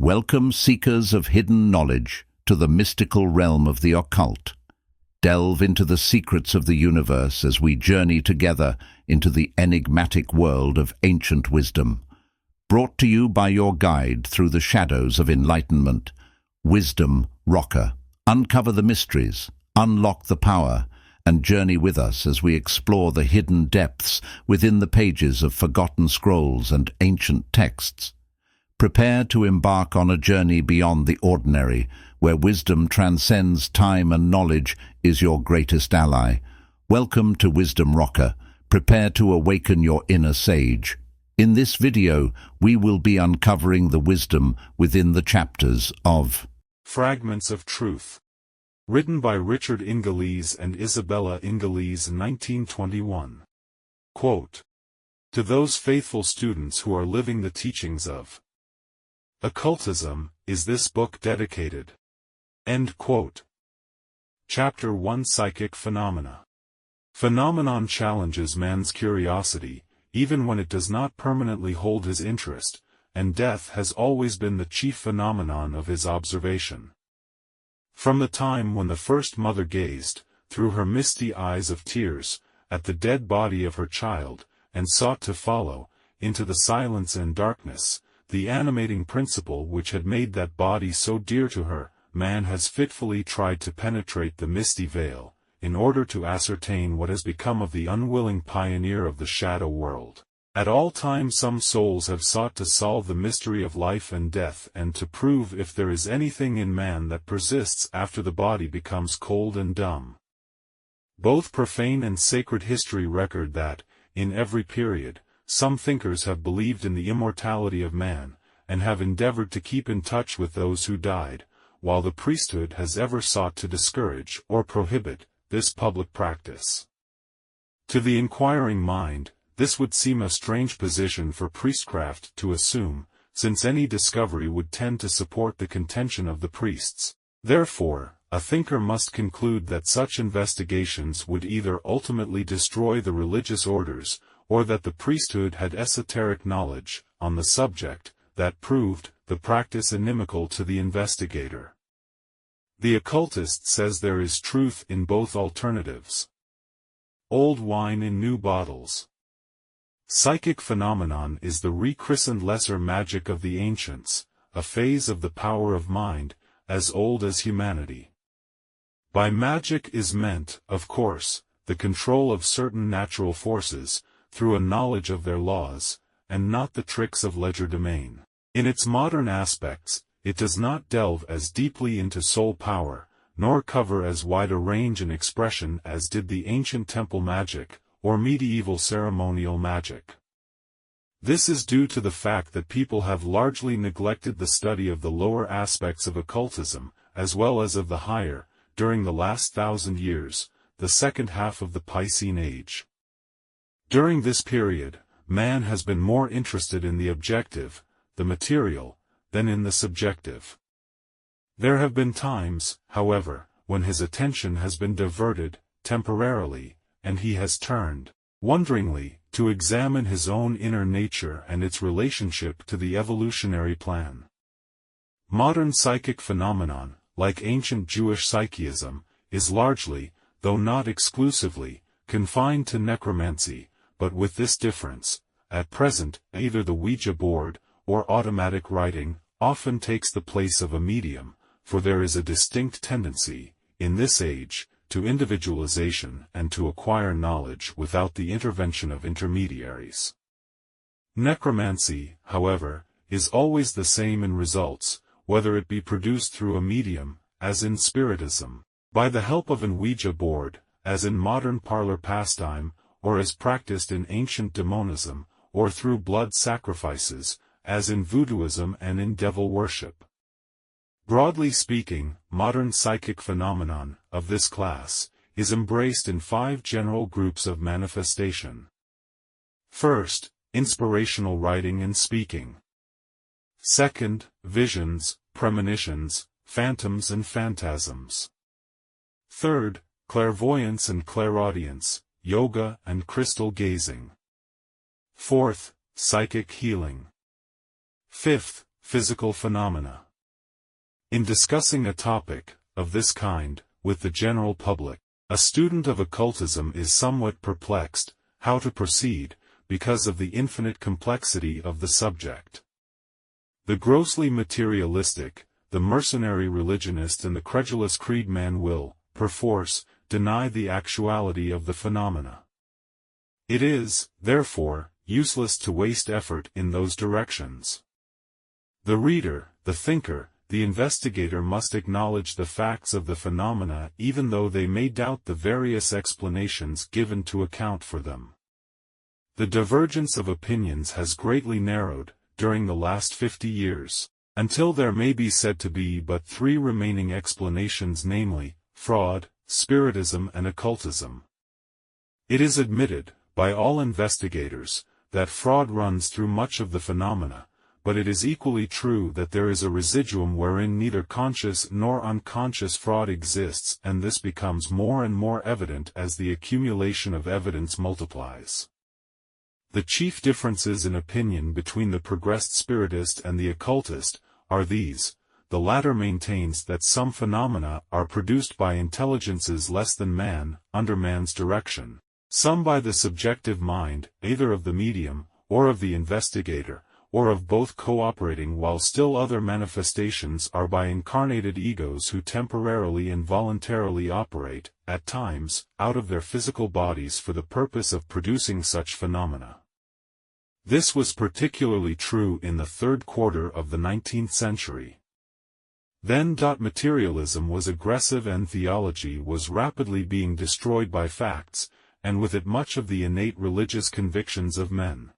Welcome, seekers of hidden knowledge, to the mystical realm of the occult. Delve into the secrets of the universe as we journey together into the enigmatic world of ancient wisdom. Brought to you by your guide through the shadows of enlightenment, Wisdom Rocker. Uncover the mysteries, unlock the power, and journey with us as we explore the hidden depths within the pages of forgotten scrolls and ancient texts. Prepare to embark on a journey beyond the ordinary, where wisdom transcends time and knowledge is your greatest ally. Welcome to Wisdom Rocker. Prepare to awaken your inner sage. In this video, we will be uncovering the wisdom within the chapters of Fragments of Truth. Written by Richard Ingalese and Isabella Ingalese, 1921. Quote, "To those faithful students who are living the teachings of occultism, is this book dedicated." End quote. Chapter 1, Psychic Phenomena. Phenomenon challenges man's curiosity, even when it does not permanently hold his interest, and death has always been the chief phenomenon of his observation. From the time when the first mother gazed, through her misty eyes of tears, at the dead body of her child, and sought to follow, into the silence and darkness, the animating principle which had made that body so dear to her, man has fitfully tried to penetrate the misty veil, in order to ascertain what has become of the unwilling pioneer of the shadow world. At all times some souls have sought to solve the mystery of life and death and to prove if there is anything in man that persists after the body becomes cold and dumb. Both profane and sacred history record that, in every period, some thinkers have believed in the immortality of man, and have endeavored to keep in touch with those who died, while the priesthood has ever sought to discourage or prohibit this public practice. To the inquiring mind, this would seem a strange position for priestcraft to assume, since any discovery would tend to support the contention of the priests. Therefore, a thinker must conclude that such investigations would either ultimately destroy the religious orders, or that the priesthood had esoteric knowledge on the subject that proved the practice inimical to the investigator. The occultist says there is truth in both alternatives. Old wine in new bottles. Psychic phenomenon is the rechristened lesser magic of the ancients, a phase of the power of mind, as old as humanity. By magic is meant, of course, the control of certain natural forces, through a knowledge of their laws, and not the tricks of legerdemain. In its modern aspects, it does not delve as deeply into soul power, nor cover as wide a range and expression as did the ancient temple magic, or medieval ceremonial magic. This is due to the fact that people have largely neglected the study of the lower aspects of occultism, as well as of the higher, during the last 1,000 years, the second half of the Piscean Age. During this period, man has been more interested in the objective, the material, than in the subjective. There have been times, however, when his attention has been diverted, temporarily, and he has turned, wonderingly, to examine his own inner nature and its relationship to the evolutionary plan. Modern psychic phenomenon, like ancient Jewish psychism, is largely, though not exclusively, confined to necromancy, but with this difference: at present, either the Ouija board, or automatic writing, often takes the place of a medium, for there is a distinct tendency, in this age, to individualization and to acquire knowledge without the intervention of intermediaries. Necromancy, however, is always the same in results, whether it be produced through a medium, as in spiritism, by the help of an Ouija board, as in modern parlor pastime, or as practiced in ancient demonism, or through blood sacrifices, as in voodooism and in devil worship. Broadly speaking, modern psychic phenomenon, of this class, is embraced in 5 general groups of manifestation. First, inspirational writing and speaking. Second, visions, premonitions, phantoms and phantasms. Third, clairvoyance and clairaudience, yoga and crystal gazing. Fourth, psychic healing. Fifth, physical phenomena. In discussing a topic of this kind with the general public, a student of occultism is somewhat perplexed how to proceed because of the infinite complexity of the subject. The grossly materialistic, the mercenary religionist and the credulous creedman will, perforce, deny the actuality of the phenomena. It is, therefore, useless to waste effort in those directions. The reader, the thinker, the investigator must acknowledge the facts of the phenomena even though they may doubt the various explanations given to account for them. The divergence of opinions has greatly narrowed, during the last 50 years, until there may be said to be but three remaining explanations, namely, fraud, spiritism and occultism. It is admitted, by all investigators, that fraud runs through much of the phenomena, but it is equally true that there is a residuum wherein neither conscious nor unconscious fraud exists, and this becomes more and more evident as the accumulation of evidence multiplies. The chief differences in opinion between the progressed spiritist and the occultist are these: the latter maintains that some phenomena are produced by intelligences less than man, under man's direction, some by the subjective mind, either of the medium, or of the investigator, or of both cooperating, while still other manifestations are by incarnated egos who temporarily and voluntarily operate, at times, out of their physical bodies for the purpose of producing such phenomena. This was particularly true in the third quarter of the 19th century. Then materialism was aggressive and theology was rapidly being destroyed by facts, and with it much of the innate religious convictions of men.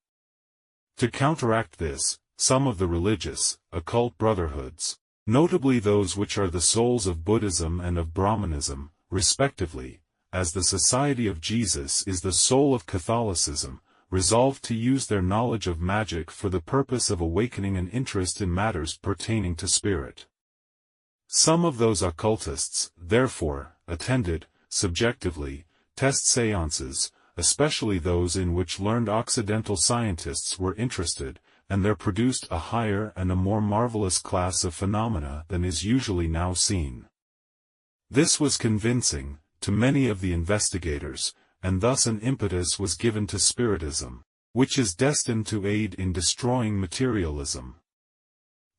To counteract this, some of the religious, occult brotherhoods, notably those which are the souls of Buddhism and of Brahmanism, respectively, as the Society of Jesus is the soul of Catholicism, resolved to use their knowledge of magic for the purpose of awakening an interest in matters pertaining to spirit. Some of those occultists, therefore, attended, subjectively, test séances, especially those in which learned Occidental scientists were interested, and there produced a higher and a more marvelous class of phenomena than is usually now seen. This was convincing, to many of the investigators, and thus an impetus was given to spiritism, which is destined to aid in destroying materialism.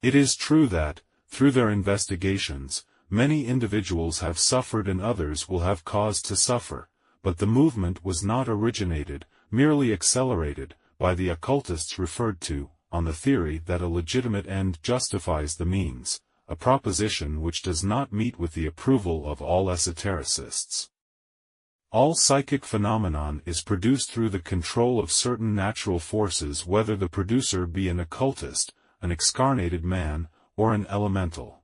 It is true that, through their investigations, many individuals have suffered and others will have cause to suffer, but the movement was not originated, merely accelerated, by the occultists referred to, on the theory that a legitimate end justifies the means, a proposition which does not meet with the approval of all esotericists. All psychic phenomenon is produced through the control of certain natural forces, whether the producer be an occultist, an excarnated man, or an elemental.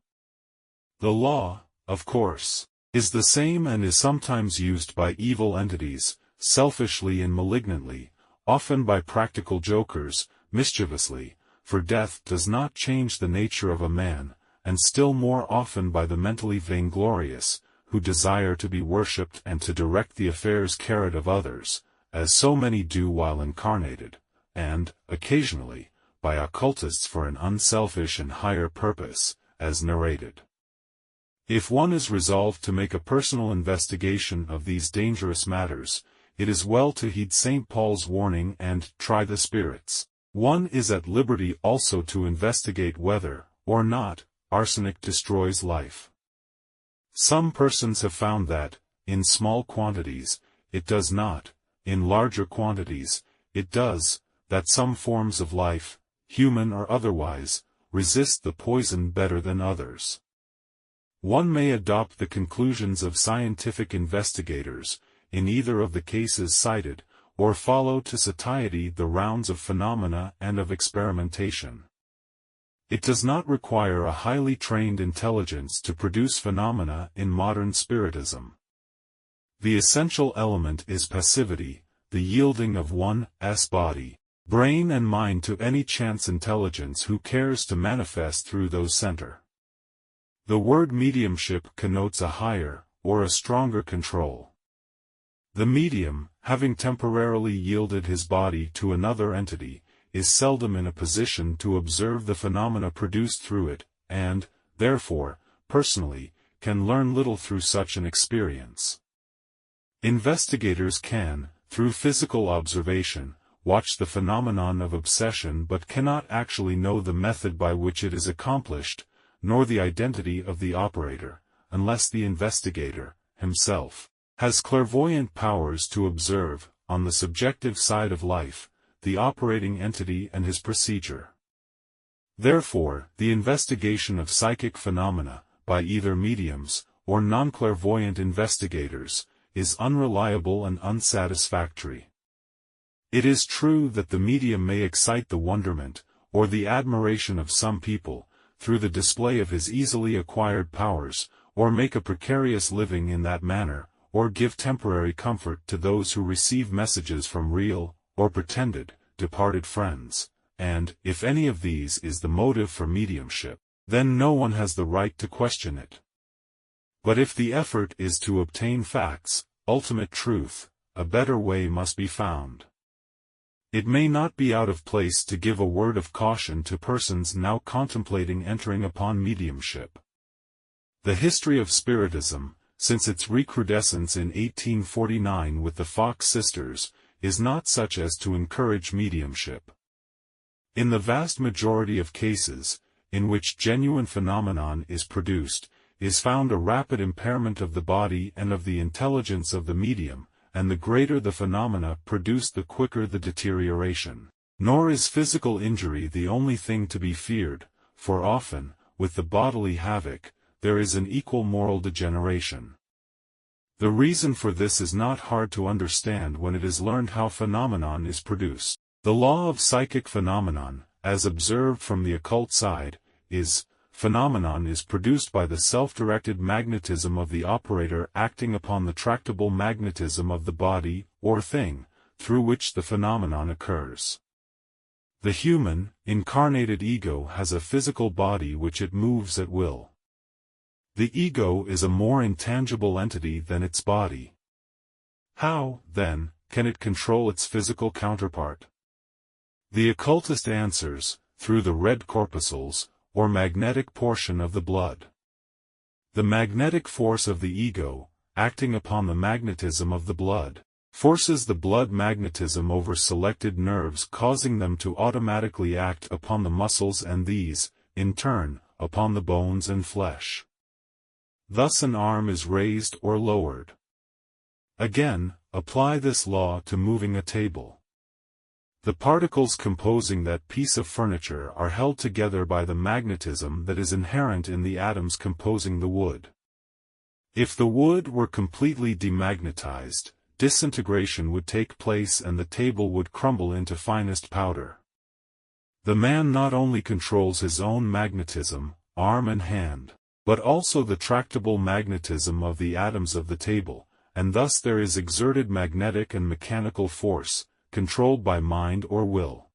The law, of course, is the same and is sometimes used by evil entities, selfishly and malignantly, often by practical jokers, mischievously, for death does not change the nature of a man, and still more often by the mentally vainglorious, who desire to be worshipped and to direct the affairs of others, as so many do while incarnated, and, occasionally, by occultists for an unselfish and higher purpose, as narrated. If one is resolved to make a personal investigation of these dangerous matters, it is well to heed St. Paul's warning and try the spirits. One is at liberty also to investigate whether, or not, arsenic destroys life. Some persons have found that, in small quantities, it does not; in larger quantities, it does; that some forms of life, human or otherwise, resist the poison better than others. One may adopt the conclusions of scientific investigators, in either of the cases cited, or follow to satiety the rounds of phenomena and of experimentation. It does not require a highly trained intelligence to produce phenomena in modern spiritism. The essential element is passivity, the yielding of one's body, brain and mind to any chance intelligence who cares to manifest through those center. The word mediumship connotes a higher, or a stronger control. The medium, having temporarily yielded his body to another entity, is seldom in a position to observe the phenomena produced through it, and, therefore, personally, can learn little through such an experience. Investigators can, through physical observation, watch the phenomenon of obsession but cannot actually know the method by which it is accomplished, nor the identity of the operator, unless the investigator, himself, has clairvoyant powers to observe, on the subjective side of life, the operating entity and his procedure. Therefore, the investigation of psychic phenomena, by either mediums, or non-clairvoyant investigators, is unreliable and unsatisfactory. It is true that the medium may excite the wonderment, or the admiration of some people, through the display of his easily acquired powers, or make a precarious living in that manner, or give temporary comfort to those who receive messages from real, or pretended, departed friends, and, if any of these is the motive for mediumship, then no one has the right to question it. But if the effort is to obtain facts, ultimate truth, a better way must be found. It may not be out of place to give a word of caution to persons now contemplating entering upon mediumship. The history of Spiritism, since its recrudescence in 1849 with the Fox sisters, is not such as to encourage mediumship. In the vast majority of cases, in which genuine phenomenon is produced, is found a rapid impairment of the body and of the intelligence of the medium, and the greater the phenomena produced the quicker the deterioration. Nor is physical injury the only thing to be feared, for often, with the bodily havoc, there is an equal moral degeneration. The reason for this is not hard to understand when it is learned how phenomenon is produced. The law of psychic phenomenon, as observed from the occult side, is, phenomenon is produced by the self-directed magnetism of the operator acting upon the tractable magnetism of the body, or thing, through which the phenomenon occurs. The human, incarnated ego has a physical body which it moves at will. The ego is a more intangible entity than its body. How, then, can it control its physical counterpart? The occultist answers, through the red corpuscles, or magnetic portion of the blood. The magnetic force of the ego, acting upon the magnetism of the blood, forces the blood magnetism over selected nerves, causing them to automatically act upon the muscles and these, in turn, upon the bones and flesh. Thus an arm is raised or lowered. Again, apply this law to moving a table. The particles composing that piece of furniture are held together by the magnetism that is inherent in the atoms composing the wood. If the wood were completely demagnetized, disintegration would take place and the table would crumble into finest powder. The man not only controls his own magnetism, arm and hand, but also the tractable magnetism of the atoms of the table, and thus there is exerted magnetic and mechanical force, controlled by mind or will.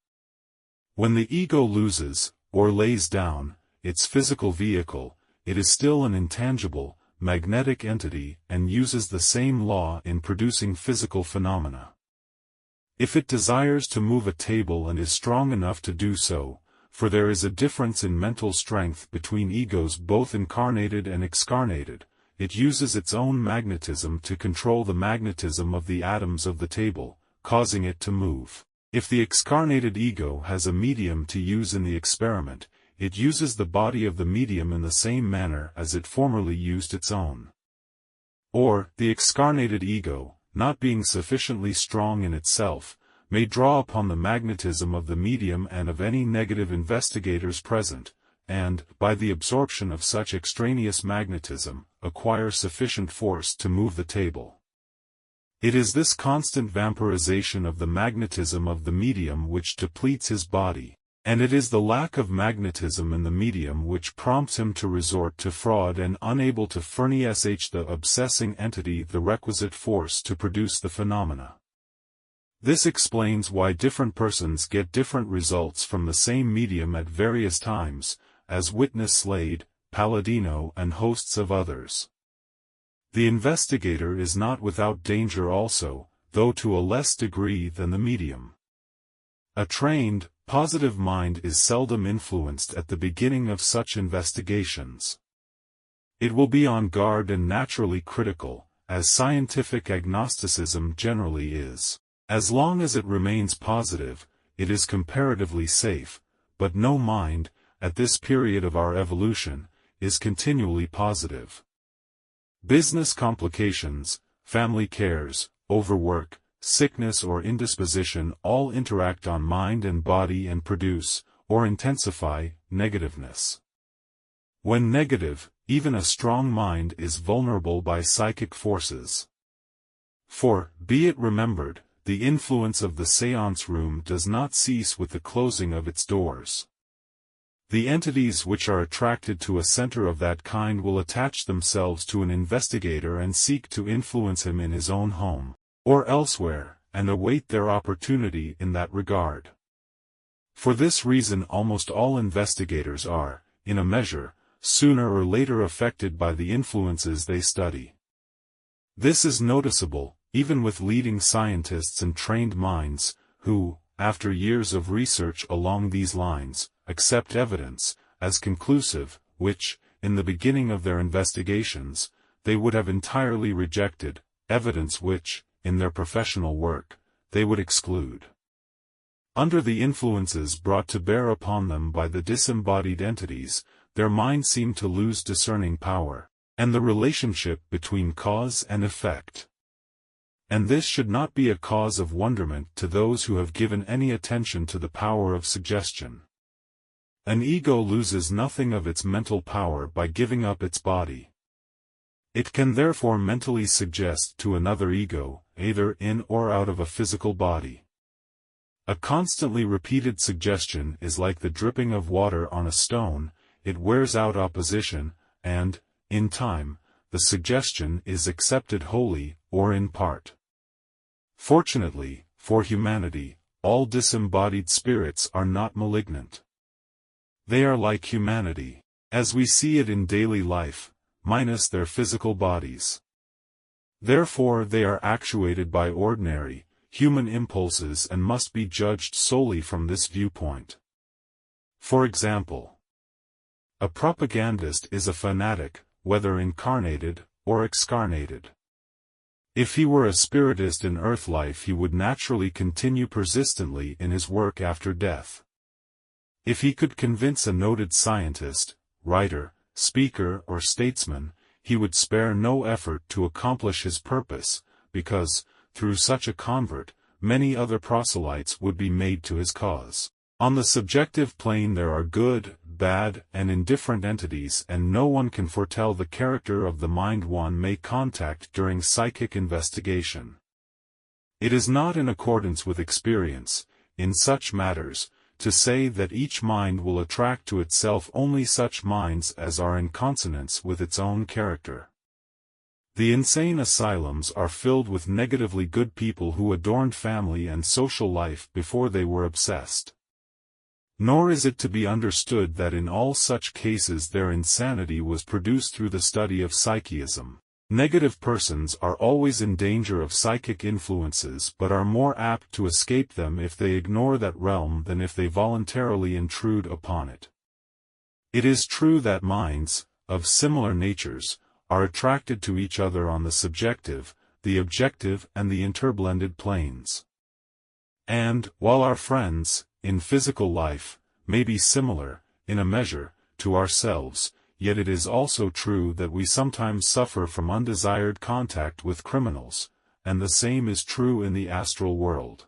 When the ego loses, or lays down, its physical vehicle, it is still an intangible, magnetic entity and uses the same law in producing physical phenomena. If it desires to move a table and is strong enough to do so, for there is a difference in mental strength between egos both incarnated and excarnated, it uses its own magnetism to control the magnetism of the atoms of the table, causing it to move. If the excarnated ego has a medium to use in the experiment, it uses the body of the medium in the same manner as it formerly used its own. Or, the excarnated ego, not being sufficiently strong in itself, may draw upon the magnetism of the medium and of any negative investigators present, and, by the absorption of such extraneous magnetism, acquire sufficient force to move the table. It is this constant vampirization of the magnetism of the medium which depletes his body, and it is the lack of magnetism in the medium which prompts him to resort to fraud and unable to furnish the obsessing entity the requisite force to produce the phenomena. This explains why different persons get different results from the same medium at various times, as witness Slade, Palladino and hosts of others. The investigator is not without danger also, though to a less degree than the medium. A trained, positive mind is seldom influenced at the beginning of such investigations. It will be on guard and naturally critical, as scientific agnosticism generally is. As long as it remains positive, it is comparatively safe, but no mind, at this period of our evolution, is continually positive. Business complications, family cares, overwork, sickness or indisposition all interact on mind and body and produce, or intensify, negativeness. When negative, even a strong mind is vulnerable by psychic forces. For, be it remembered, the influence of the séance room does not cease with the closing of its doors. The entities which are attracted to a center of that kind will attach themselves to an investigator and seek to influence him in his own home, or elsewhere, and await their opportunity in that regard. For this reason almost all investigators are, in a measure, sooner or later affected by the influences they study. This is noticeable, even with leading scientists and trained minds, who, after years of research along these lines, accept evidence, as conclusive, which, in the beginning of their investigations, they would have entirely rejected, evidence which, in their professional work, they would exclude. Under the influences brought to bear upon them by the disembodied entities, their minds seem to lose discerning power, and the relationship between cause and effect. And this should not be a cause of wonderment to those who have given any attention to the power of suggestion. An ego loses nothing of its mental power by giving up its body. It can therefore mentally suggest to another ego, either in or out of a physical body. A constantly repeated suggestion is like the dripping of water on a stone, it wears out opposition, and, in time, the suggestion is accepted wholly, or in part. Fortunately, for humanity, all disembodied spirits are not malignant. They are like humanity, as we see it in daily life, minus their physical bodies. Therefore they are actuated by ordinary, human impulses and must be judged solely from this viewpoint. For example, a propagandist is a fanatic, whether incarnated or excarnated. If he were a spiritist in earth life he would naturally continue persistently in his work after death. If he could convince a noted scientist, writer, speaker or statesman, he would spare no effort to accomplish his purpose, because, through such a convert, many other proselytes would be made to his cause. On the subjective plane there are good, bad, and indifferent entities, and no one can foretell the character of the mind one may contact during psychic investigation. It is not in accordance with experience, in such matters, to say that each mind will attract to itself only such minds as are in consonance with its own character. The insane asylums are filled with negatively good people who adorned family and social life before they were obsessed. Nor is it to be understood that in all such cases their insanity was produced through the study of psychism. Negative persons are always in danger of psychic influences but are more apt to escape them if they ignore that realm than if they voluntarily intrude upon it. It is true that minds, of similar natures, are attracted to each other on the subjective, the objective and the interblended planes. And, while our friends, in physical life, may be similar, in a measure, to ourselves, yet it is also true that we sometimes suffer from undesired contact with criminals, and the same is true in the astral world.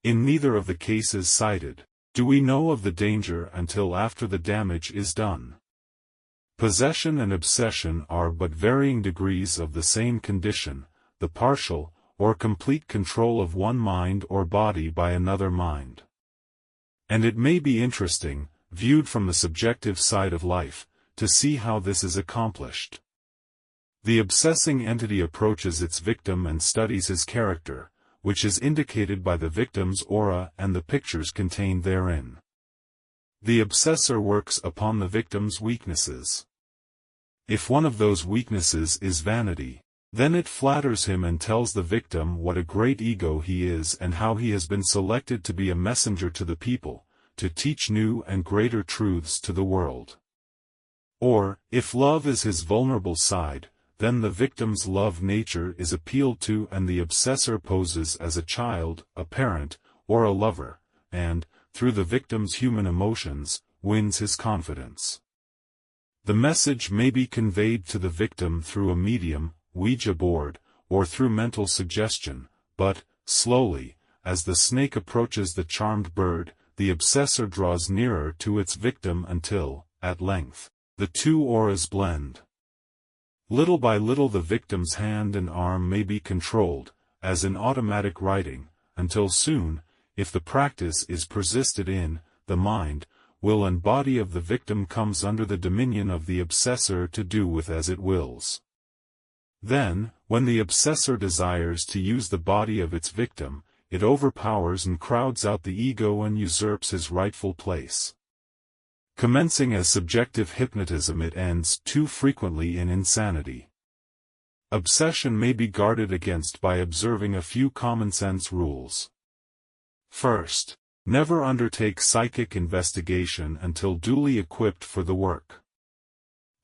In neither of the cases cited, do we know of the danger until after the damage is done. Possession and obsession are but varying degrees of the same condition, the partial, or complete control of one mind or body by another mind. And it may be interesting, viewed from the subjective side of life, to see how this is accomplished. The obsessing entity approaches its victim and studies his character, which is indicated by the victim's aura and the pictures contained therein. The obsessor works upon the victim's weaknesses. If one of those weaknesses is vanity, Then it flatters him and tells the victim what a great ego he is and how he has been selected to be a messenger to the people, to teach new and greater truths to the world. Or, if love is his vulnerable side, then the victim's love nature is appealed to and the obsessor poses as a child, a parent, or a lover, and, through the victim's human emotions, wins his confidence. The message may be conveyed to the victim through a medium, Ouija board, or through mental suggestion, but, slowly, as the snake approaches the charmed bird, the obsessor draws nearer to its victim until, at length, the two auras blend. Little by little the victim's hand and arm may be controlled, as in automatic writing, until soon, if the practice is persisted in, the mind, will and body of the victim comes under the dominion of the obsessor to do with as it wills. Then, when the obsessor desires to use the body of its victim, it overpowers and crowds out the ego and usurps his rightful place. Commencing as subjective hypnotism, it ends too frequently in insanity. Obsession may be guarded against by observing a few common-sense rules. First, never undertake psychic investigation until duly equipped for the work.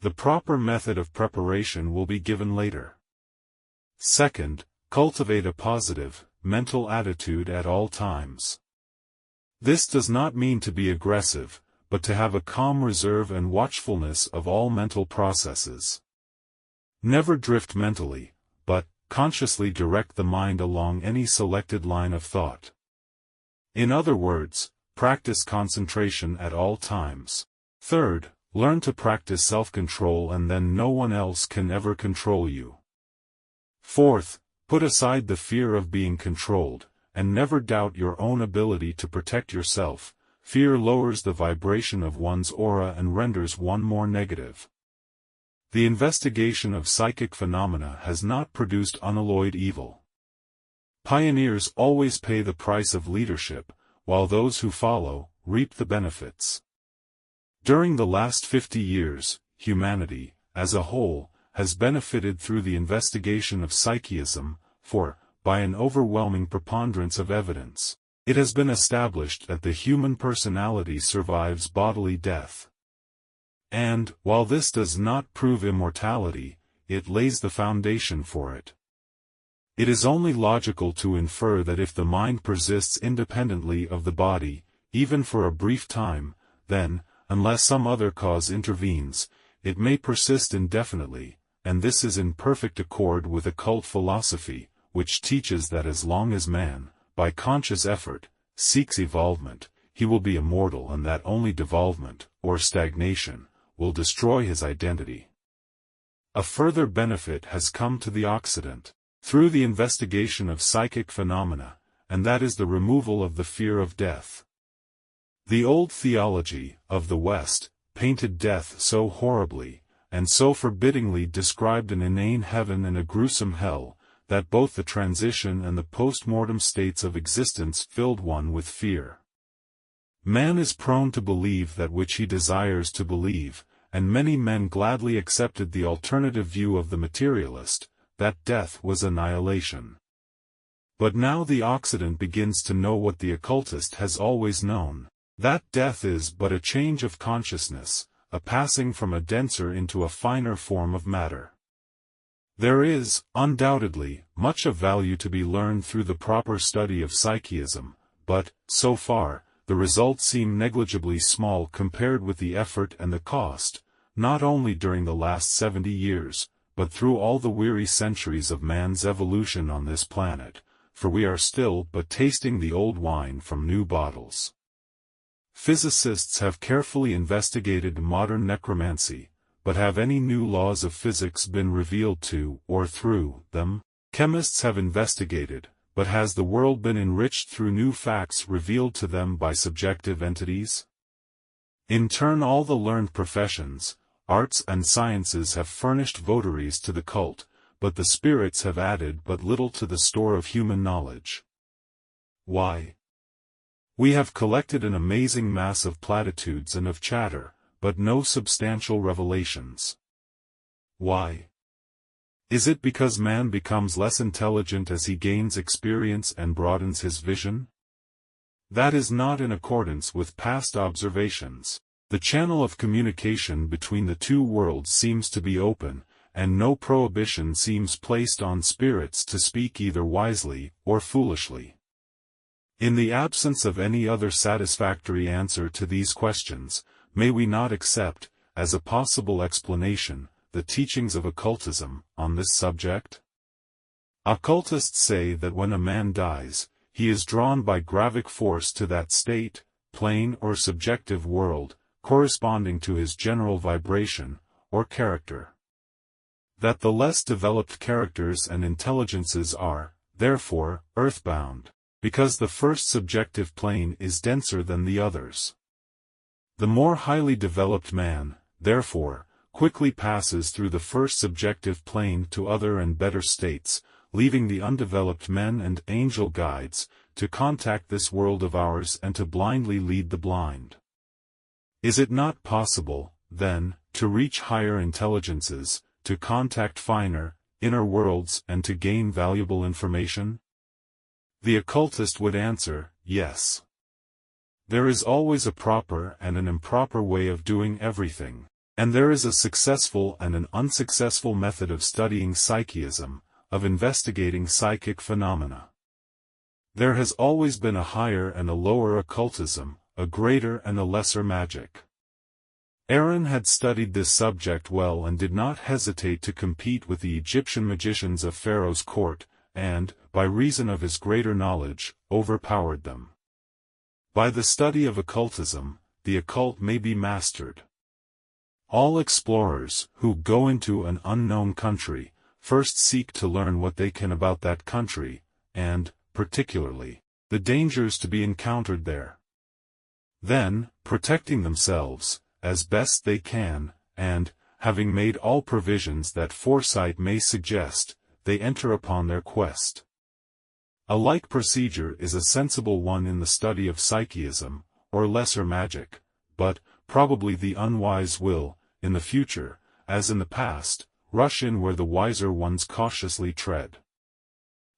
The proper method of preparation will be given later. Second, cultivate a positive, mental attitude at all times. This does not mean to be aggressive, but to have a calm reserve and watchfulness of all mental processes. Never drift mentally, but, consciously direct the mind along any selected line of thought. In other words, practice concentration at all times. Third, learn to practice self-control and then no one else can ever control you. Fourth, put aside the fear of being controlled, and never doubt your own ability to protect yourself. Fear lowers the vibration of one's aura and renders one more negative. The investigation of psychic phenomena has not produced unalloyed evil. Pioneers always pay the price of leadership, while those who follow reap the benefits. During the last 50 years, humanity, as a whole, has benefited through the investigation of psychism, for, by an overwhelming preponderance of evidence, it has been established that the human personality survives bodily death. And, while this does not prove immortality, it lays the foundation for it. It is only logical to infer that if the mind persists independently of the body, even for a brief time, then, unless some other cause intervenes, it may persist indefinitely, and this is in perfect accord with occult philosophy, which teaches that as long as man, by conscious effort, seeks evolvement, he will be immortal and that only devolvement, or stagnation, will destroy his identity. A further benefit has come to the Occident, through the investigation of psychic phenomena, and that is the removal of the fear of death. The old theology, of the West, painted death so horribly, and so forbiddingly described an inane heaven and a gruesome hell, that both the transition and the post-mortem states of existence filled one with fear. Man is prone to believe that which he desires to believe, and many men gladly accepted the alternative view of the materialist, that death was annihilation. But now the Occident begins to know what the occultist has always known, that death is but a change of consciousness, a passing from a denser into a finer form of matter. There is, undoubtedly, much of value to be learned through the proper study of psychism, but, so far, the results seem negligibly small compared with the effort and the cost, not only during the last 70 years, but through all the weary centuries of man's evolution on this planet, for we are still but tasting the old wine from new bottles. Physicists have carefully investigated modern necromancy, but have any new laws of physics been revealed to or through them? Chemists have investigated, but has the world been enriched through new facts revealed to them by subjective entities? In turn, all the learned professions, arts and sciences have furnished votaries to the cult, but the spirits have added but little to the store of human knowledge. Why? We have collected an amazing mass of platitudes and of chatter, but no substantial revelations. Why? Is it because man becomes less intelligent as he gains experience and broadens his vision? That is not in accordance with past observations. The channel of communication between the two worlds seems to be open, and no prohibition seems placed on spirits to speak either wisely or foolishly. In the absence of any other satisfactory answer to these questions, may we not accept, as a possible explanation, the teachings of occultism on this subject? Occultists say that when a man dies, he is drawn by gravic force to that state, plane or subjective world, corresponding to his general vibration, or character. That the less developed characters and intelligences are, therefore, earthbound, because the first subjective plane is denser than the others. The more highly developed man, therefore, quickly passes through the first subjective plane to other and better states, leaving the undeveloped men and angel guides, to contact this world of ours and to blindly lead the blind. Is it not possible, then, to reach higher intelligences, to contact finer, inner worlds and to gain valuable information? The occultist would answer, yes. There is always a proper and an improper way of doing everything. And there is a successful and an unsuccessful method of studying psychism, of investigating psychic phenomena. There has always been a higher and a lower occultism, a greater and a lesser magic. Aaron had studied this subject well and did not hesitate to compete with the Egyptian magicians of Pharaoh's court, and, by reason of his greater knowledge, overpowered them. By the study of occultism, the occult may be mastered. All explorers, who go into an unknown country, first seek to learn what they can about that country, and, particularly, the dangers to be encountered there. Then, protecting themselves, as best they can, and, having made all provisions that foresight may suggest, they enter upon their quest. A like procedure is a sensible one in the study of psychism, or lesser magic, but, probably the unwise will, in the future, as in the past, rush in where the wiser ones cautiously tread.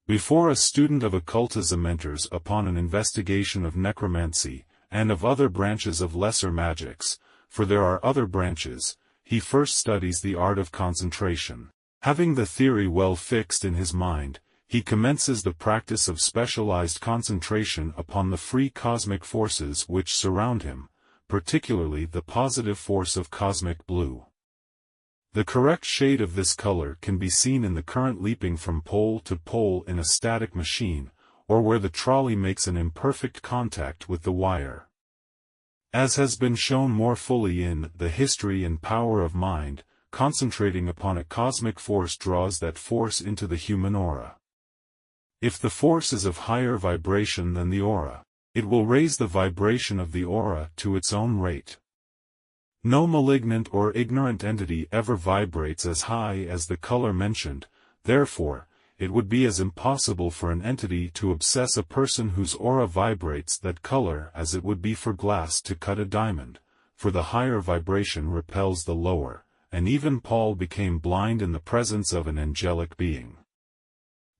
Before a student of occultism enters upon an investigation of necromancy, and of other branches of lesser magics, for there are other branches, he first studies the art of concentration. Having the theory well fixed in his mind, he commences the practice of specialized concentration upon the free cosmic forces which surround him, particularly the positive force of cosmic blue. The correct shade of this color can be seen in the current leaping from pole to pole in a static machine, or where the trolley makes an imperfect contact with the wire. As has been shown more fully in The History and Power of Mind, concentrating upon a cosmic force draws that force into the human aura. If the force is of higher vibration than the aura, it will raise the vibration of the aura to its own rate. No malignant or ignorant entity ever vibrates as high as the color mentioned, therefore, it would be as impossible for an entity to obsess a person whose aura vibrates that color as it would be for glass to cut a diamond, for the higher vibration repels the lower, and even Paul became blind in the presence of an angelic being.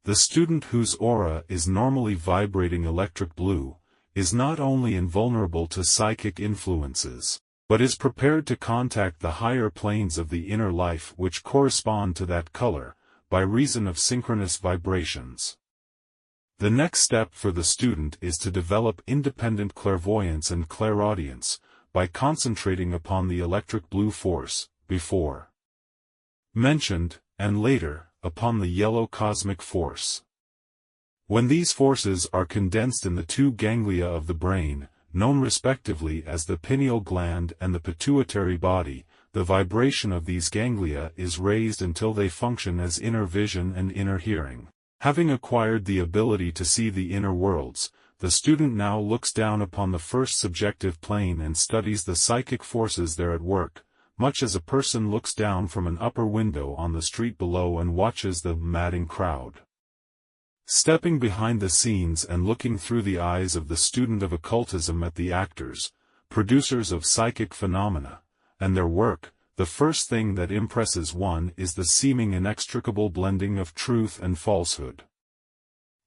The student whose aura is normally vibrating electric blue, is not only invulnerable to psychic influences, but is prepared to contact the higher planes of the inner life which correspond to that color, by reason of synchronous vibrations. The next step for the student is to develop independent clairvoyance and clairaudience, by concentrating upon the electric blue force, before mentioned, and later, upon the yellow cosmic force. When these forces are condensed in the two ganglia of the brain, known respectively as the pineal gland and the pituitary body, the vibration of these ganglia is raised until they function as inner vision and inner hearing. Having acquired the ability to see the inner worlds, the student now looks down upon the first subjective plane and studies the psychic forces there at work, much as a person looks down from an upper window on the street below and watches the madding crowd. Stepping behind the scenes and looking through the eyes of the student of occultism at the actors, producers of psychic phenomena, and their work, the first thing that impresses one is the seeming inextricable blending of truth and falsehood.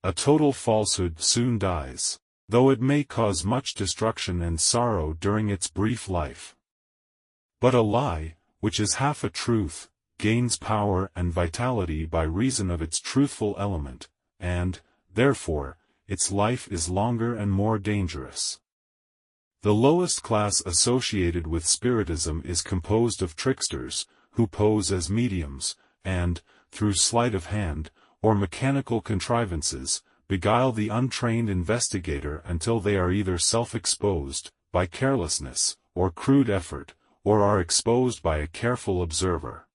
A total falsehood soon dies, though it may cause much destruction and sorrow during its brief life. But a lie, which is half a truth, gains power and vitality by reason of its truthful element, and, therefore, its life is longer and more dangerous. The lowest class associated with Spiritism is composed of tricksters, who pose as mediums, and, through sleight of hand, or mechanical contrivances, beguile the untrained investigator until they are either self-exposed, by carelessness, or crude effort, or are exposed by a careful observer.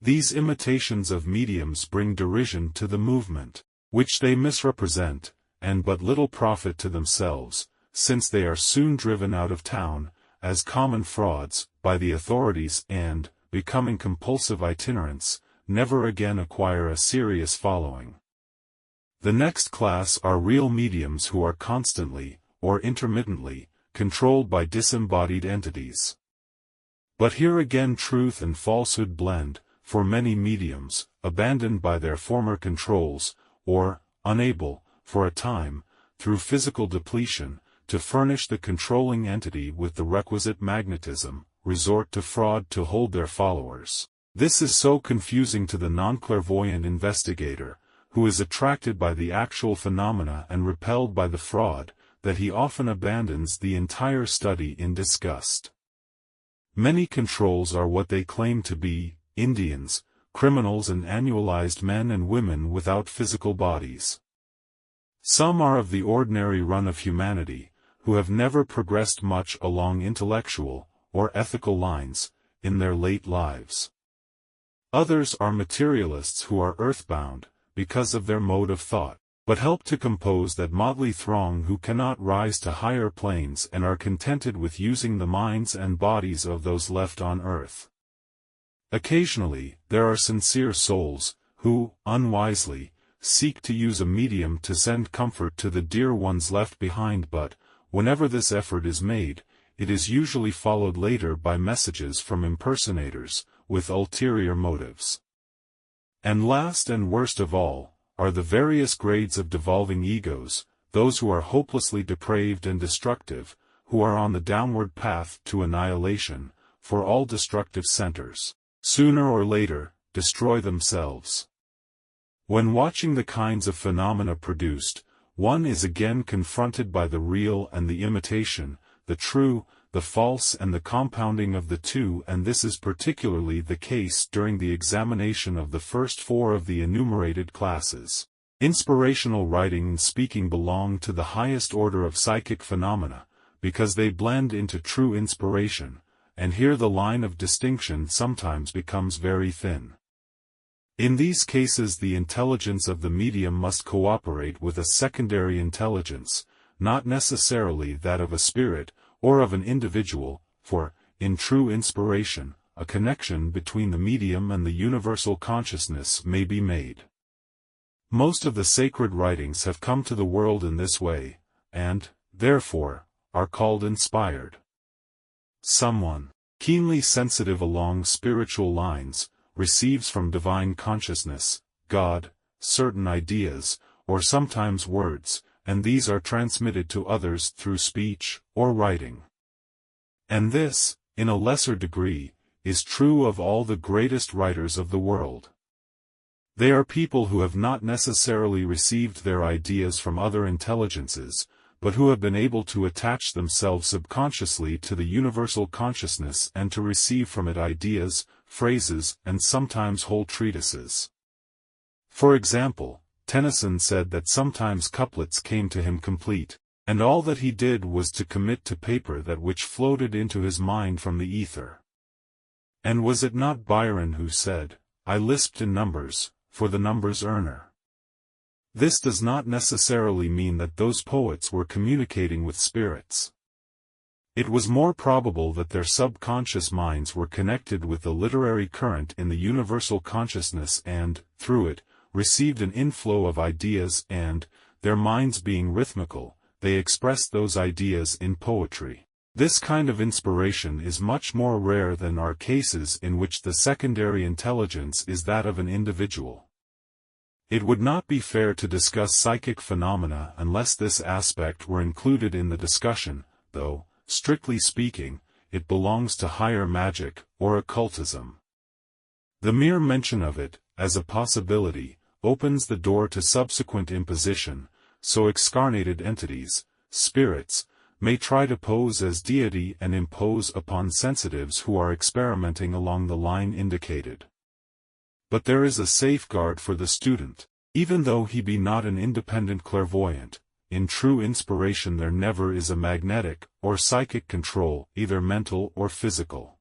These imitations of mediums bring derision to the movement, which they misrepresent, and but little profit to themselves, since they are soon driven out of town, as common frauds, by the authorities and, becoming compulsive itinerants, never again acquire a serious following. The next class are real mediums who are constantly, or intermittently, controlled by disembodied entities. But here again truth and falsehood blend, for many mediums, abandoned by their former controls, or, unable, for a time, through physical depletion, to furnish the controlling entity with the requisite magnetism, resort to fraud to hold their followers. This is so confusing to the non-clairvoyant investigator, who is attracted by the actual phenomena and repelled by the fraud, that he often abandons the entire study in disgust. Many controls are what they claim to be: Indians, criminals and annualized men and women without physical bodies. Some are of the ordinary run of humanity, who have never progressed much along intellectual, or ethical lines, in their late lives. Others are materialists who are earthbound, because of their mode of thought, but help to compose that motley throng who cannot rise to higher planes and are contented with using the minds and bodies of those left on earth. Occasionally, there are sincere souls, who, unwisely, seek to use a medium to send comfort to the dear ones left behind, but, whenever this effort is made, it is usually followed later by messages from impersonators, with ulterior motives. And last and worst of all, are the various grades of devolving egos, those who are hopelessly depraved and destructive, who are on the downward path to annihilation, for all destructive centers, sooner or later, destroy themselves. When watching the kinds of phenomena produced, one is again confronted by the real and the imitation, the true, the false and the compounding of the two, and this is particularly the case during the examination of the first four of the enumerated classes. Inspirational writing and speaking belong to the highest order of psychic phenomena, because they blend into true inspiration, and here the line of distinction sometimes becomes very thin. In these cases the intelligence of the medium must cooperate with a secondary intelligence, not necessarily that of a spirit, or of an individual, for, in true inspiration, a connection between the medium and the universal consciousness may be made. Most of the sacred writings have come to the world in this way, and, therefore, are called inspired. Someone, keenly sensitive along spiritual lines, receives from divine consciousness, God, certain ideas, or sometimes words, and these are transmitted to others through speech or writing. And this, in a lesser degree, is true of all the greatest writers of the world. They are people who have not necessarily received their ideas from other intelligences, but who have been able to attach themselves subconsciously to the universal consciousness and to receive from it ideas, phrases, and sometimes whole treatises. For example, Tennyson said that sometimes couplets came to him complete, and all that he did was to commit to paper that which floated into his mind from the ether. And was it not Byron who said, "I lisped in numbers, for the numbers earner"? This does not necessarily mean that those poets were communicating with spirits. It was more probable that their subconscious minds were connected with the literary current in the universal consciousness and, through it, received an inflow of ideas and, their minds being rhythmical, they expressed those ideas in poetry. This kind of inspiration is much more rare than are cases in which the secondary intelligence is that of an individual. It would not be fair to discuss psychic phenomena unless this aspect were included in the discussion, though, strictly speaking, it belongs to higher magic, or occultism. The mere mention of it, as a possibility, opens the door to subsequent imposition, so excarnated entities, spirits, may try to pose as deity and impose upon sensitives who are experimenting along the line indicated. But there is a safeguard for the student. Even though he be not an independent clairvoyant, in true inspiration there never is a magnetic or psychic control, either mental or physical.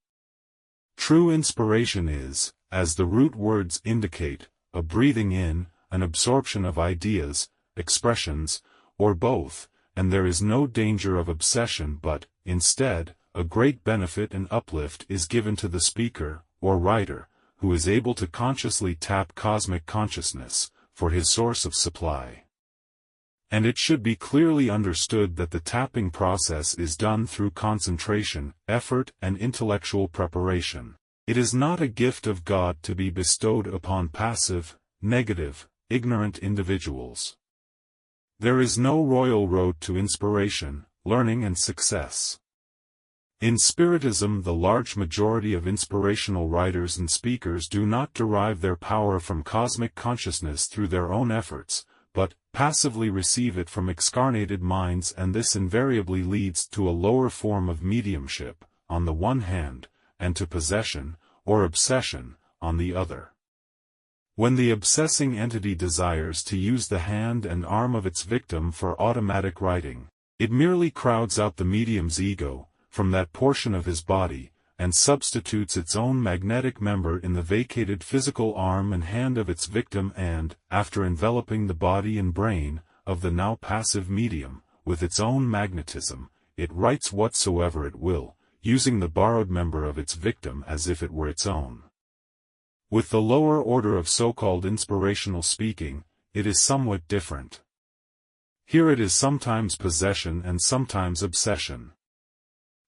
True inspiration is, as the root words indicate, a breathing in, an absorption of ideas, expressions, or both, and there is no danger of obsession but, instead, a great benefit and uplift is given to the speaker, or writer, who is able to consciously tap cosmic consciousness for his source of supply. And it should be clearly understood that the tapping process is done through concentration, effort, and intellectual preparation. It is not a gift of God to be bestowed upon passive, negative, ignorant individuals. There is no royal road to inspiration, learning and success. In Spiritism, the large majority of inspirational writers and speakers do not derive their power from cosmic consciousness through their own efforts, but passively receive it from excarnated minds, and this invariably leads to a lower form of mediumship, on the one hand, and to possession, or obsession, on the other. When the obsessing entity desires to use the hand and arm of its victim for automatic writing, it merely crowds out the medium's ego from that portion of his body, and substitutes its own magnetic member in the vacated physical arm and hand of its victim, and, after enveloping the body and brain of the now passive medium with its own magnetism, it writes whatsoever it will, using the borrowed member of its victim as if it were its own. With the lower order of so-called inspirational speaking, it is somewhat different. Here it is sometimes possession and sometimes obsession.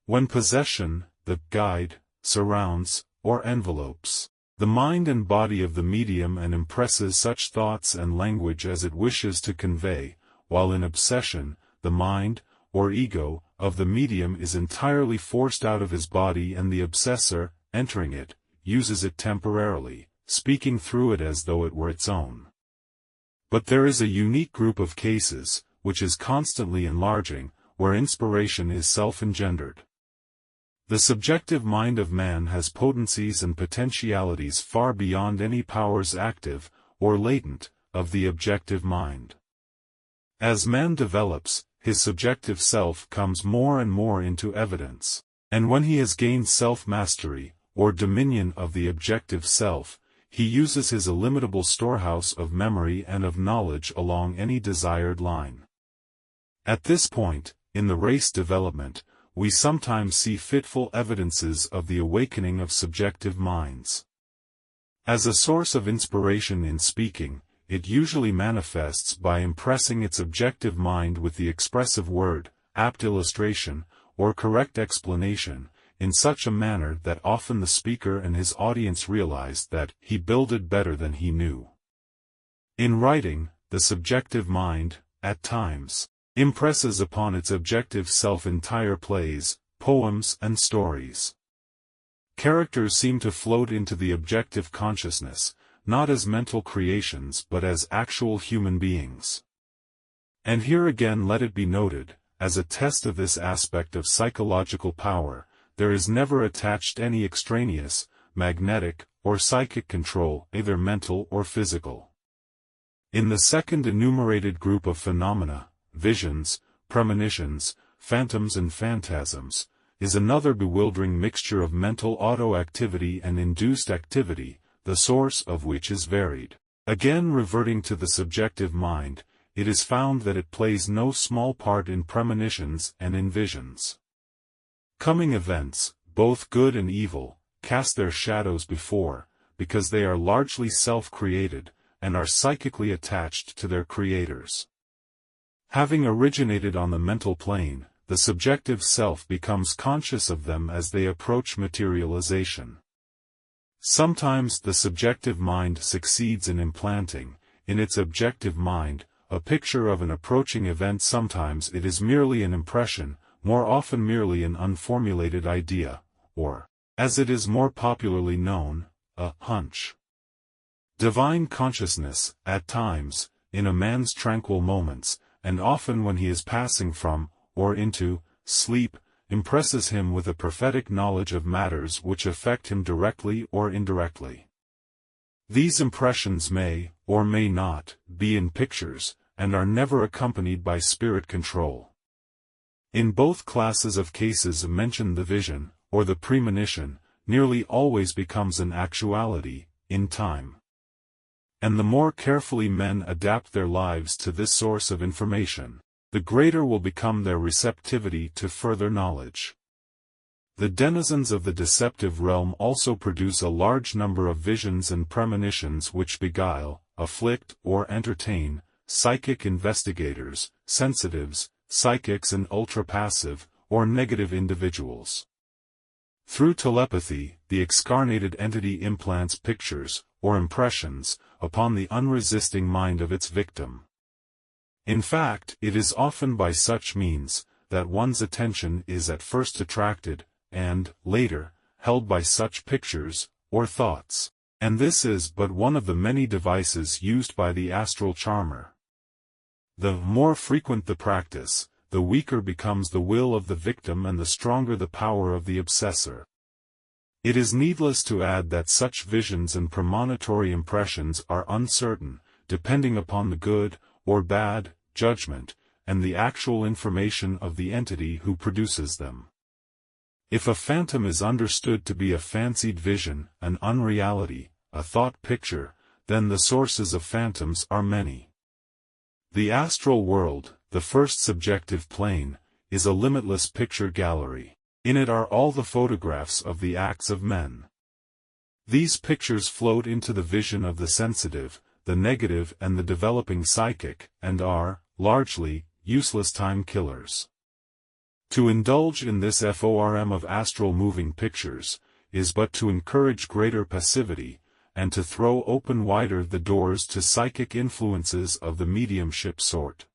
When possession, the guide, surrounds, or envelopes the mind and body of the medium and impresses such thoughts and language as it wishes to convey, while in obsession, the mind, or ego, of the medium is entirely forced out of his body, and the obsessor, entering it, uses it temporarily, speaking through it as though it were its own. But there is a unique group of cases, which is constantly enlarging, where inspiration is self-engendered. The subjective mind of man has potencies and potentialities far beyond any powers active, or latent, of the objective mind. As man develops, his subjective self comes more and more into evidence, and when he has gained self-mastery, or dominion of the objective self, he uses his illimitable storehouse of memory and of knowledge along any desired line. At this point, in the race development, we sometimes see fitful evidences of the awakening of subjective minds. As a source of inspiration in speaking, it usually manifests by impressing its objective mind with the expressive word, apt illustration, or correct explanation, in such a manner that often the speaker and his audience realize that he builded better than he knew. In writing, the subjective mind, at times, impresses upon its objective self entire plays, poems, and stories. Characters seem to float into the objective consciousness, not as mental creations but as actual human beings. And here again let it be noted, as a test of this aspect of psychological power, there is never attached any extraneous, magnetic, or psychic control, either mental or physical. In the second enumerated group of phenomena, visions, premonitions, phantoms and phantasms, is another bewildering mixture of mental auto-activity and induced activity, the source of which is varied. Again reverting to the subjective mind, it is found that it plays no small part in premonitions and in visions. Coming events, both good and evil, cast their shadows before, because they are largely self-created, and are psychically attached to their creators. Having originated on the mental plane, the subjective self becomes conscious of them as they approach materialization. Sometimes the subjective mind succeeds in implanting, in its objective mind, a picture of an approaching event. Sometimes it is merely an impression, more often merely an unformulated idea, or, as it is more popularly known, a hunch. Divine consciousness, at times, in a man's tranquil moments, and often when he is passing from, or into, sleep, impresses him with a prophetic knowledge of matters which affect him directly or indirectly. These impressions may, or may not, be in pictures, and are never accompanied by spirit control. In both classes of cases mentioned, the vision, or the premonition, nearly always becomes an actuality, in time. And the more carefully men adapt their lives to this source of information, the greater will become their receptivity to further knowledge. The denizens of the deceptive realm also produce a large number of visions and premonitions which beguile, afflict, or entertain psychic investigators, sensitives, psychics, and ultra-passive, or negative individuals. Through telepathy, the excarnated entity implants pictures, or impressions, upon the unresisting mind of its victim. In fact, it is often by such means that one's attention is at first attracted, and, later, held by such pictures, or thoughts. And this is but one of the many devices used by the astral charmer. The more frequent the practice, the weaker becomes the will of the victim and the stronger the power of the obsessor. It is needless to add that such visions and premonitory impressions are uncertain, depending upon the good, or bad, judgment, and the actual information of the entity who produces them. If a phantom is understood to be a fancied vision, an unreality, a thought picture, then the sources of phantoms are many. The astral world, the first subjective plane, is a limitless picture gallery. In it are all the photographs of the acts of men. These pictures float into the vision of the sensitive, the negative, and the developing psychic, and are, largely, useless time killers. To indulge in this form of astral moving pictures, is but to encourage greater passivity, and to throw open wider the doors to psychic influences of the mediumship sort.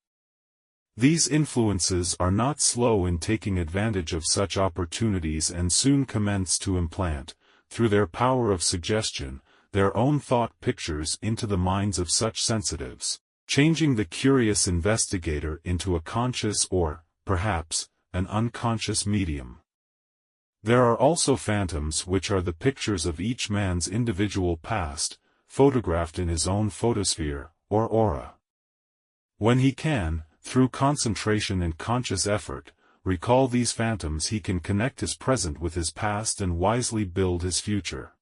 These influences are not slow in taking advantage of such opportunities and soon commence to implant, through their power of suggestion, their own thought pictures into the minds of such sensitives, changing the curious investigator into a conscious or, perhaps, an unconscious medium. There are also phantoms which are the pictures of each man's individual past, photographed in his own photosphere, or aura. When he can, through concentration and conscious effort, recall these phantoms, he can connect his present with his past and wisely build his future.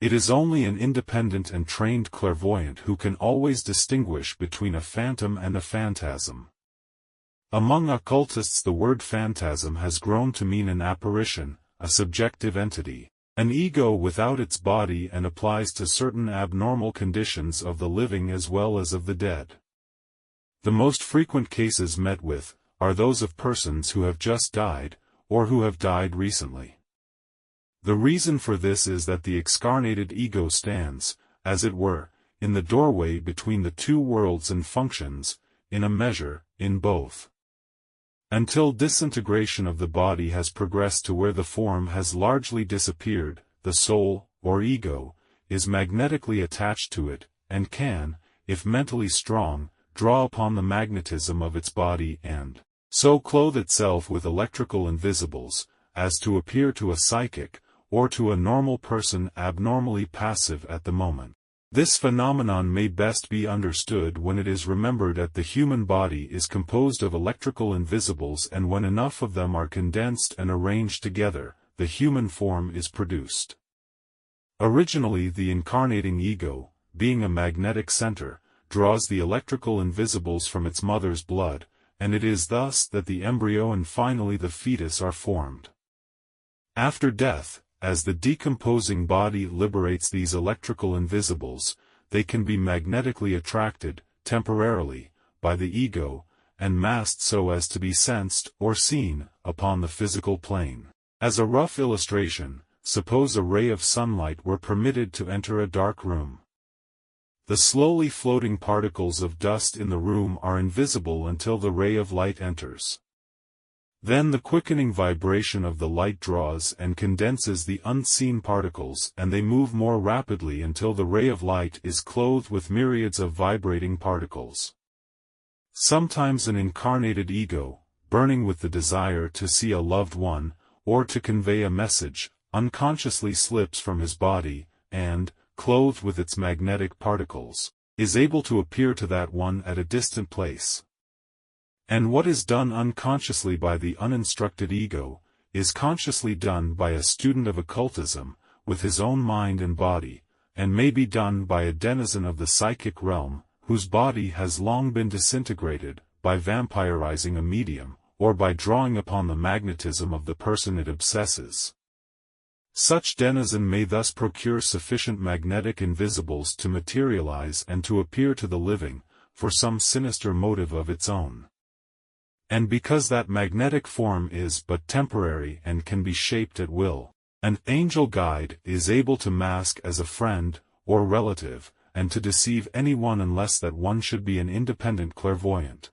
It is only an independent and trained clairvoyant who can always distinguish between a phantom and a phantasm. Among occultists, the word phantasm has grown to mean an apparition, a subjective entity, an ego without its body, and applies to certain abnormal conditions of the living as well as of the dead. The most frequent cases met with are those of persons who have just died, or who have died recently. The reason for this is that the excarnated ego stands, as it were, in the doorway between the two worlds and functions, in a measure, in both. Until disintegration of the body has progressed to where the form has largely disappeared, the soul, or ego, is magnetically attached to it, and can, if mentally strong, draw upon the magnetism of its body and so clothe itself with electrical invisibles, as to appear to a psychic, or to a normal person abnormally passive at the moment. This phenomenon may best be understood when it is remembered that the human body is composed of electrical invisibles, and when enough of them are condensed and arranged together, the human form is produced. Originally, the incarnating ego, being a magnetic center, draws the electrical invisibles from its mother's blood, and it is thus that the embryo and finally the fetus are formed. After death, as the decomposing body liberates these electrical invisibles, they can be magnetically attracted, temporarily, by the ego, and masked so as to be sensed or seen upon the physical plane. As a rough illustration, suppose a ray of sunlight were permitted to enter a dark room. The slowly floating particles of dust in the room are invisible until the ray of light enters. Then the quickening vibration of the light draws and condenses the unseen particles, and they move more rapidly until the ray of light is clothed with myriads of vibrating particles. Sometimes an incarnated ego, burning with the desire to see a loved one, or to convey a message, unconsciously slips from his body, and, clothed with its magnetic particles, is able to appear to that one at a distant place. And what is done unconsciously by the uninstructed ego, is consciously done by a student of occultism, with his own mind and body, and may be done by a denizen of the psychic realm, whose body has long been disintegrated, by vampirizing a medium, or by drawing upon the magnetism of the person it obsesses. Such denizen may thus procure sufficient magnetic invisibles to materialize and to appear to the living, for some sinister motive of its own. And because that magnetic form is but temporary and can be shaped at will, an angel guide is able to mask as a friend, or relative, and to deceive anyone unless that one should be an independent clairvoyant.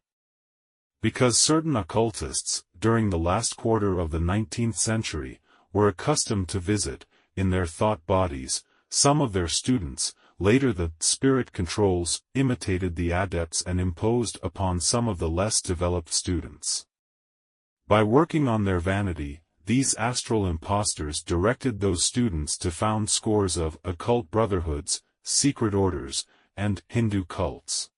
Because certain occultists, during the last quarter of the 19th century, were accustomed to visit, in their thought bodies, some of their students, later the spirit controls imitated the adepts and imposed upon some of the less developed students. By working on their vanity, these astral impostors directed those students to found scores of occult brotherhoods, secret orders, and Hindu cults.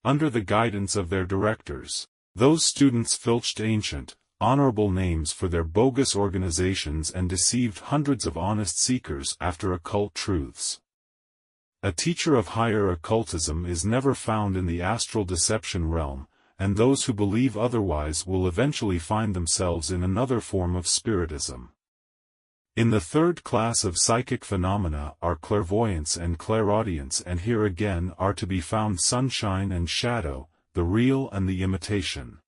Under the guidance of their directors, those students filched ancient, honorable names for their bogus organizations and deceived hundreds of honest seekers after occult truths. A teacher of higher occultism is never found in the astral deception realm, and those who believe otherwise will eventually find themselves in another form of spiritism. In the third class of psychic phenomena are clairvoyance and clairaudience, and here again are to be found sunshine and shadow, the real and the imitation.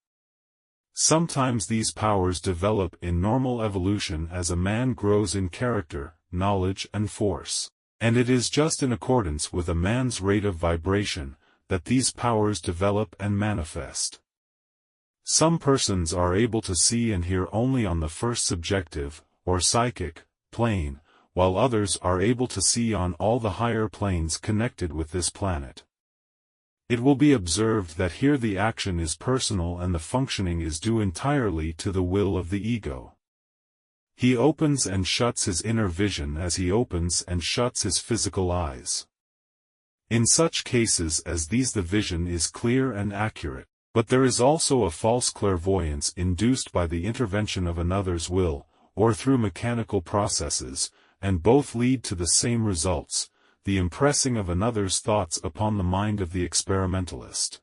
Sometimes these powers develop in normal evolution as a man grows in character, knowledge and force, and it is just in accordance with a man's rate of vibration that these powers develop and manifest. Some persons are able to see and hear only on the first subjective, or psychic, plane, while others are able to see on all the higher planes connected with this planet. It will be observed that here the action is personal and the functioning is due entirely to the will of the ego. He opens and shuts his inner vision as he opens and shuts his physical eyes. In such cases as these the vision is clear and accurate, but there is also a false clairvoyance induced by the intervention of another's will, or through mechanical processes, and both lead to the same results, the impressing of another's thoughts upon the mind of the experimentalist.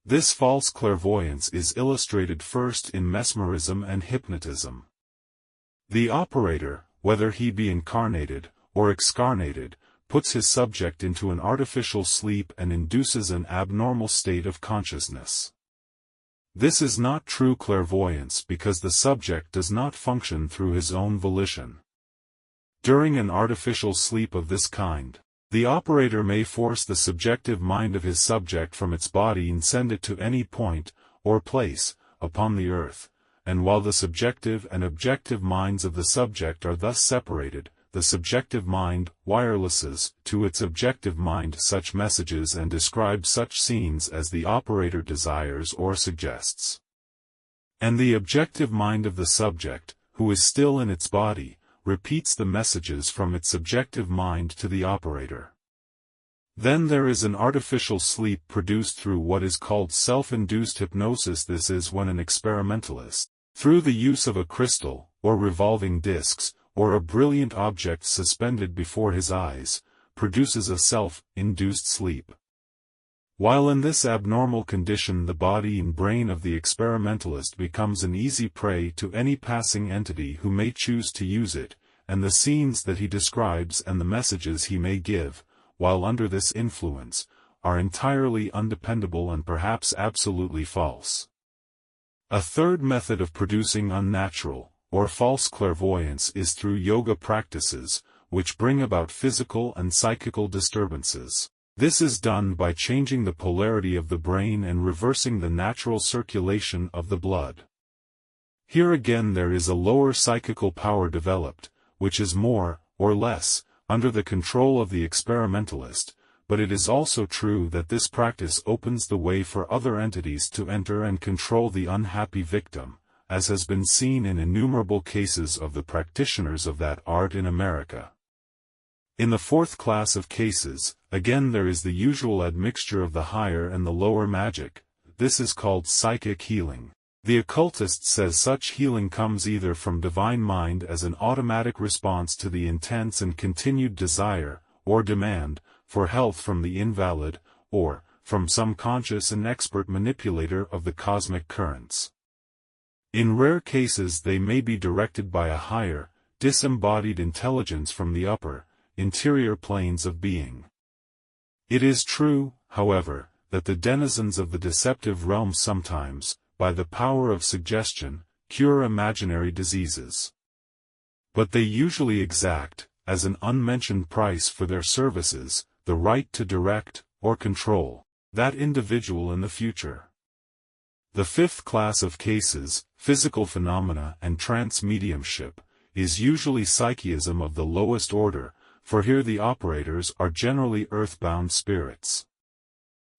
This false clairvoyance is illustrated first in mesmerism and hypnotism. The operator, whether he be incarnated, or excarnated, puts his subject into an artificial sleep and induces an abnormal state of consciousness. This is not true clairvoyance because the subject does not function through his own volition. During an artificial sleep of this kind, the operator may force the subjective mind of his subject from its body and send it to any point, or place, upon the earth, and while the subjective and objective minds of the subject are thus separated, the subjective mind wirelesses to its objective mind such messages and describes such scenes as the operator desires or suggests. And the objective mind of the subject, who is still in its body, repeats the messages from its subjective mind to the operator. Then there is an artificial sleep produced through what is called self-induced hypnosis. This is when an experimentalist, through the use of a crystal, or revolving discs, or a brilliant object suspended before his eyes, produces a self-induced sleep. While in this abnormal condition the body and brain of the experimentalist becomes an easy prey to any passing entity who may choose to use it, and the scenes that he describes and the messages he may give, while under this influence, are entirely undependable and perhaps absolutely false. A third method of producing unnatural, or false clairvoyance is through yoga practices, which bring about physical and psychical disturbances. This is done by changing the polarity of the brain and reversing the natural circulation of the blood. Here again there is a lower psychical power developed, which is more, or less, under the control of the experimentalist, but it is also true that this practice opens the way for other entities to enter and control the unhappy victim, as has been seen in innumerable cases of the practitioners of that art in America. In the fourth class of cases, again there is the usual admixture of the higher and the lower magic. This is called psychic healing. The occultist says such healing comes either from divine mind as an automatic response to the intense and continued desire, or demand, for health from the invalid, or, from some conscious and expert manipulator of the cosmic currents. In rare cases they may be directed by a higher, disembodied intelligence from the upper, interior planes of being. It is true, however, that the denizens of the deceptive realm sometimes, by the power of suggestion, cure imaginary diseases. But they usually exact, as an unmentioned price for their services, the right to direct, or control, that individual in the future. The fifth class of cases, physical phenomena and trance mediumship, is usually psychism of the lowest order, for here the operators are generally earthbound spirits.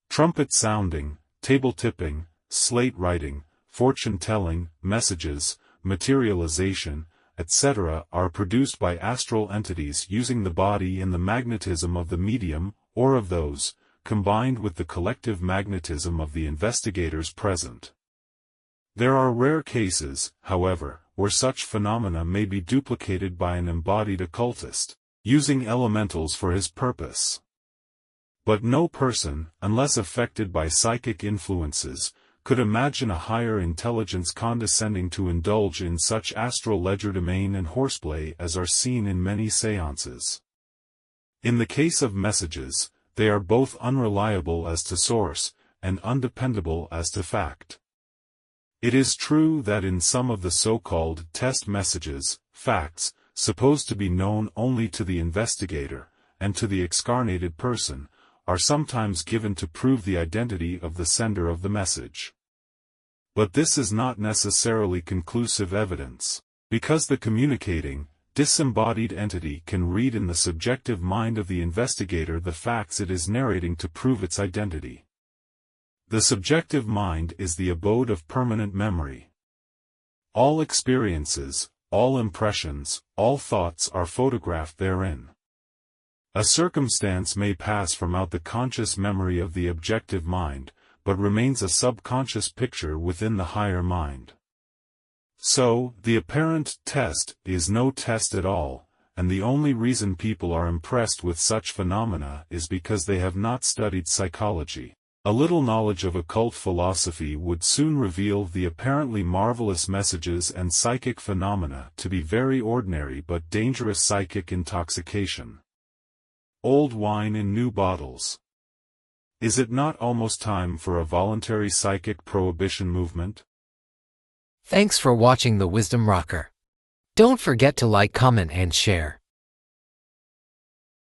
Trumpet sounding, table tipping, slate writing, fortune-telling, messages, materialization, etc. are produced by astral entities using the body and the magnetism of the medium, or of those, combined with the collective magnetism of the investigators present. There are rare cases, however, where such phenomena may be duplicated by an embodied occultist, using elementals for his purpose. But no person, unless affected by psychic influences, could imagine a higher intelligence condescending to indulge in such astral legerdemain and horseplay as are seen in many séances. In the case of messages, they are both unreliable as to source, and undependable as to fact. It is true that in some of the so-called test messages, facts, supposed to be known only to the investigator, and to the excarnated person, are sometimes given to prove the identity of the sender of the message. But this is not necessarily conclusive evidence, because the communicating, disembodied entity can read in the subjective mind of the investigator the facts it is narrating to prove its identity. The subjective mind is the abode of permanent memory. All experiences, all impressions, all thoughts are photographed therein. A circumstance may pass from out the conscious memory of the objective mind, but remains a subconscious picture within the higher mind. So, the apparent test is no test at all, and the only reason people are impressed with such phenomena is because they have not studied psychology. A little knowledge of occult philosophy would soon reveal the apparently marvelous messages and psychic phenomena to be very ordinary but dangerous psychic intoxication. Old wine in new bottles. Is it not almost time for a voluntary psychic prohibition movement? Thanks for watching the Wisdom Rocker. Don't forget to like, comment, and share.